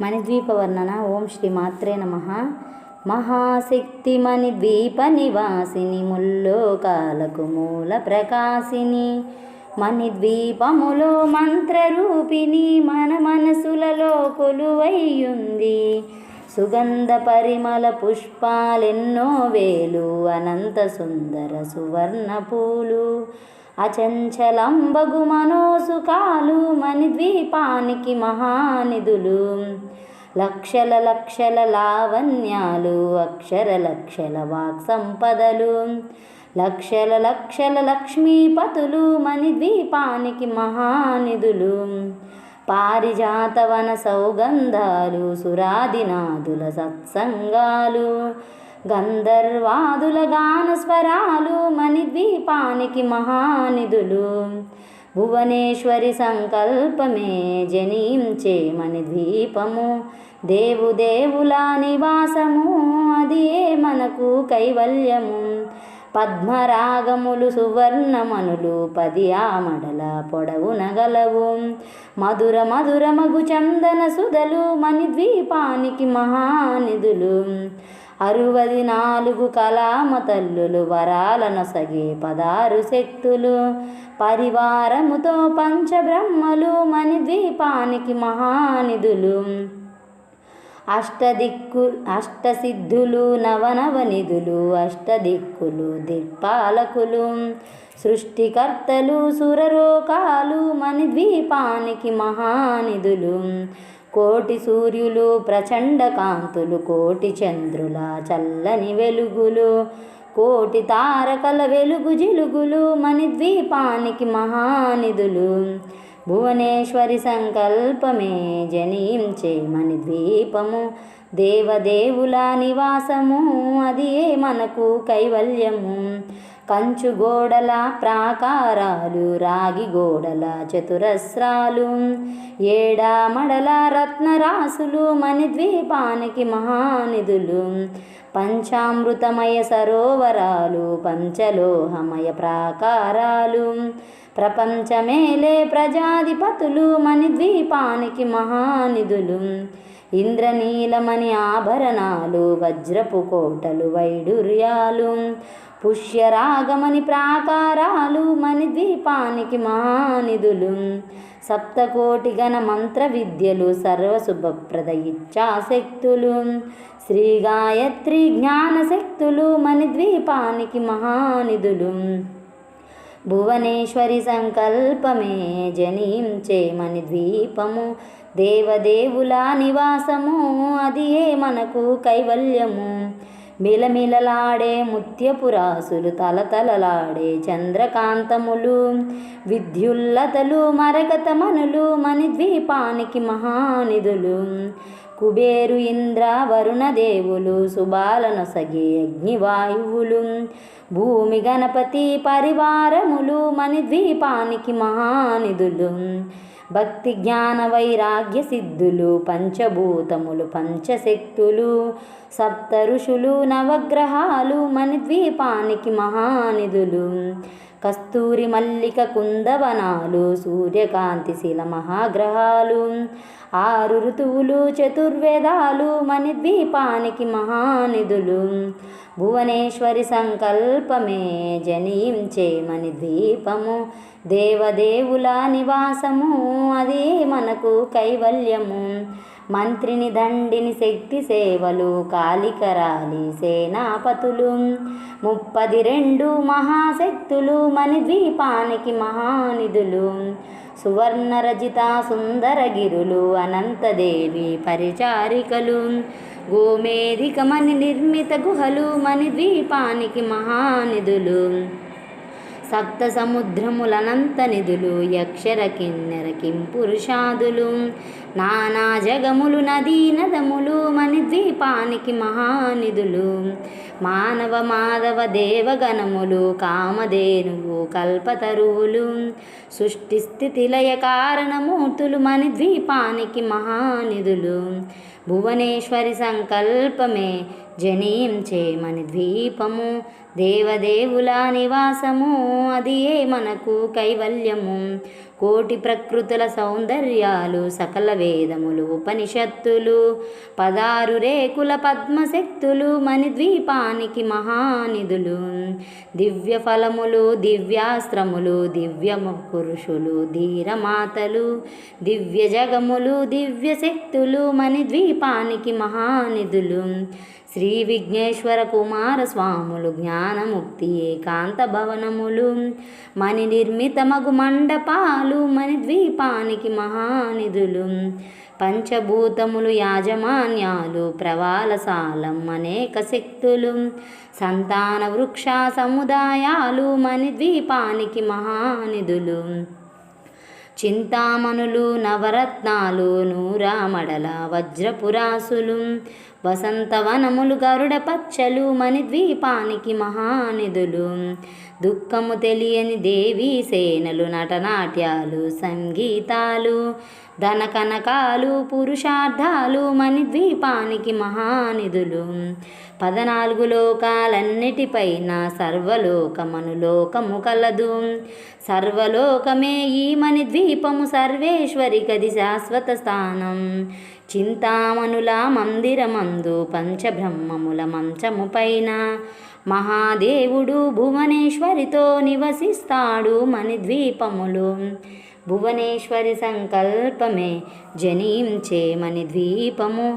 మణిద్వీప వర్ణన. ఓం శ్రీ మాత్రే నమః. మహాశక్తి మణిద్వీప నివాసిని, ముల్లోకాలకు మూల ప్రకాశిని, మణిద్వీపములో మంత్రరూపిణి, మన మనసులలో కొలువైయుంది. సుగంధ పరిమళ పుష్పాలెన్నో వేలు, అనంత సుందర సువర్ణ పూలు, అచంచలంబగు మనోసుకాలు, మణిద్వీపానికి మహానిధులు. లక్షల లక్షల లావణ్యాలు, అక్షర లక్షల వాక్ సంపదలు, లక్షల లక్షల లక్ష్మీపతులు, మణిద్వీపానికి మహానిధులు. పారిజాతవన సౌగంధాలు, సురాదినాదుల సత్సంగాలు, గంధర్వాదుల గానస్వరాలు, మణిద్వీపానికి మహానిధులు. భువనేశ్వరి సంకల్పమే జనించే మణిద్వీపము, దేవుదేవుల నివాసము, అది మనకు కైవల్యము. పద్మరాగములు సువర్ణమనులు 10 ఆమడల పొడవున గలవు, మధుర మధురమగు చందన సుధలు, మణిద్వీపానికి మహానిధులు. 64 కళామ తల్లులు, వరాలనొసగే 16 శక్తులు, పరివారముతో పంచబ్రహ్మలు, మణిద్వీపానికి మహానిధులు. అష్టసిద్ధులు నవనవనిధులు, అష్టదిక్కులు దిక్పాలకులు, సృష్టికర్తలు సురలోకాలు, మణిద్వీపానికి మహానిధులు. కోటి సూర్యులు ప్రచండ కాంతులు, కోటి చంద్రుల చల్లని వెలుగులు, కోటి తారకల వెలుగు జిలుగులు, మణిద్వీపానికి మహానిధులు. భువనేశ్వరి సంకల్పమే జనించే మణిద్వీపము, దేవదేవుల నివాసము, అది మనకు కైవల్యము. కంచు గోడల ప్రాకారాలు, రాగి గోడల చతురస్రాలు, ఏడామడల రత్నరాసులు, మణిద్వీపానికి మహానిధులు. పంచామృతమయ సరోవరాలు, పంచలోహమయ ప్రాకారాలు, ప్రపంచమేలే ప్రజాధిపతులు, మణిద్వీపానికి మహానిధులు. ఇంద్రనీలమణి ఆభరణాలు, వజ్రపు కోటలు వైడూర్యాలు, పుష్యరాగమణి ప్రాకారాలు, మణిద్వీపానికి మహానిధులు. సప్తకోటి గణ మంత్ర విద్యలు, సర్వశుభప్రద ఇచ్ఛాశక్తులు, శ్రీ గాయత్రి జ్ఞానశక్తులు, మణిద్వీపానికి మహానిధులు. భువనేశ్వరి సంకల్పమే జనించే మణిద్వీపము, దేవదేవుల నివాసము, అది మనకు కైవల్యము. మిలమిలలాడే ముత్యపురాసులు, తలతలలాడే చంద్రకాంతములు, విద్యుల్లతలు మరకతమనులు, మణిద్వీపానికి మహానిధులు. కుబేరు ఇంద్ర వరుణ దేవులు, శుభాలనొసగే అగ్నివాయువులు, భూమి గణపతి పరివారములు, మణిద్వీపానికి మహానిధులు. భక్తి జ్ఞాన వైరాగ్య సిద్ధులు, పంచభూతములు పంచశక్తులు, సప్త ఋషులు నవగ్రహాలు, మణిద్వీపానికి మహానిధులు. కస్తూరి మల్లిక కుందవనాలు, సూర్యకాంతి శిల మహాగ్రహాలు, 6 ఋతువులు చతుర్వేదాలు, మణిద్వీపానికి మహానిధులు. భువనేశ్వరి సంకల్పమే జనించే మణిద్వీపము, దేవదేవుల నివాసము, అది మనకు కైవల్యము. మంత్రిని దండిని శక్తి సేవలు, కాళికరాలి సేనాపతులు, 32 మహాశక్తులు, మణిద్వీపానికి మహానిధులు. సువర్ణరజిత సుందరగిరులు, అనంతదేవి పరిచారికలు, గోమేధికమణి నిర్మిత గుహలు, మణిద్వీపానికి మహానిధులు. సప్త సముద్రములనంత నిధులు, యక్షర కిన్నెర కింపురుషాదులు, నానా జగములు నదీ నదములు, మణిద్వీపానికి మహానిధులు. మానవ మాధవ దేవగణములు, కామధేనువు కల్పతరువులు, సృష్టి స్థితి లయ కారణమూర్తులు, మణిద్వీపానికి మహానిధులు. భువనేశ్వరి సంకల్పమే జనించే మణిద్వీపము, దేవదేవుల నివాసము అది ఏ మనకు కైవల్యము. కోటి ప్రకృతుల సౌందర్యాలు సకల వేదములు ఉపనిషత్తులు 16 రేకుల పద్మశక్తులు మణిద్వీపానికి మహానిధులు. దివ్య ఫలములు దివ్యాస్త్రములు దివ్య పురుషులు ధీరమాతలు దివ్య జగములు దివ్య శక్తులు మణిద్వీపానికి మహానిధులు. శ్రీ విఘ్నేశ్వర కుమారస్వాములు జ్ఞానముక్తి ఏకాంత భవనములు మణి నిర్మితమగు మండపాలు మణిద్వీపానికి మహానిధులు. పంచభూతములు యాజమాన్యాలు ప్రవాలసాలం అనేక శక్తులు సంతాన వృక్ష సముదాయాలు మణిద్వీపానికి మహానిధులు. చింతామణులు నవరత్నాలు నూరామడల వజ్రపురాసులు వసంతవనములు గరుడ పచ్చలు మణిద్వీపానికి మహానిధులు. దుఃఖము తెలియని దేవీ సేనలు నటనాట్యాలు సంగీతాలు ధన కనకాలు పురుషార్థాలు మణిద్వీపానికి మహానిధులు. 14 లోకాలన్నిటిపైన సర్వలోకమనులోకము కలదు. సర్వలోకమే ఈ మణిద్వీపము సర్వేశ్వరికది శాశ్వత స్థానం. చింతామణుల మందిరమందు పంచబ్రహ్మముల మంచము పైన మహాదేవుడు భువనేశ్వరితో నివసిస్తాడు మణిద్వీపములు. భువనేశ్వరి సంకల్పమే జనించే మణిద్వీపము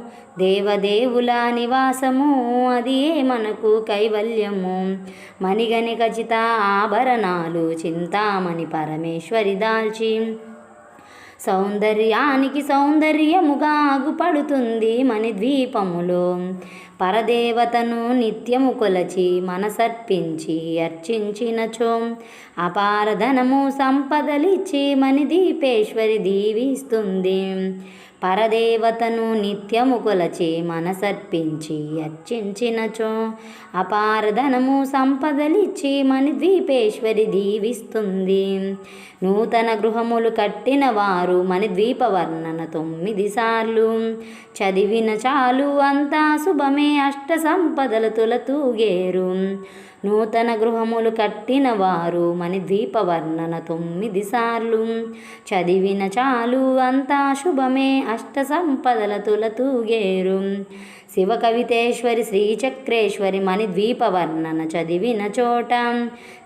దేవదేవుల నివాసము అది ఏ మనకు కైవల్యము. మణిగని ఖచ్చిత ఆభరణాలు చింతామణి పరమేశ్వరి దాల్చి సౌందర్యానికి సౌందర్యముగా అగుపడుతుంది మణిద్వీపములో. పరదేవతను నిత్యము కొలచి మనసర్పించి అర్చించినచో అపారధనము సంపదలిచ్చి మణిద్వీపేశ్వరి దీవిస్తుంది. పరదేవతను నిత్యము కొలచి మనసర్పించి అర్చించినచో అపారధనము సంపదలిచ్చి మణిద్వీపేశ్వరి దీవిస్తుంది. నూతన గృహములు కట్టిన వారు మణిద్వీప వర్ణన 9 సార్లు చదివిన చాలు అంతా శుభమే అష్ట సంపదల తులతూగేరు. నూతన గృహములు కట్టిన వారు మణిద్వీప వర్ణన 9 సార్లు చదివిన చాలు అంతా శుభమే అష్ట సంపదల తులతూగేరు. శివ కవితేశ్వరి శ్రీచక్రేశ్వరి మణిద్వీప వర్ణన చదివిన చోట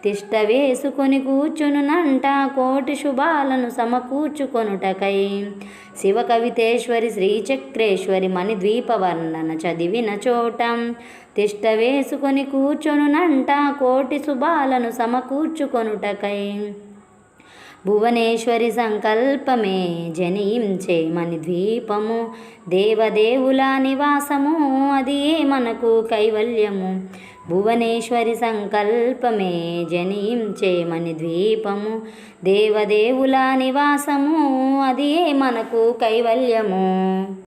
తిష్ట వేసుకొని కూర్చునునంట కోటి శుభాలను సమకూర్చుకొనుటకై. శివ కవితేశ్వరి శ్రీచక్రేశ్వరి మణిద్వీప వర్ణన చదివిన చోట తిష్ట వేసుకొని కూర్చునునంట కోటి శుభాలను సమకూర్చుకొనుటకై. భువనేశ్వరి సంకల్పమే జనించే మణిద్వీపము దేవదేవుల నివాసము అది ఏ మనకు కైవల్యము. భువనేశ్వరి సంకల్పమే జనించే మణిద్వీపము దేవదేవుల నివాసము అది ఏ మనకు కైవల్యము.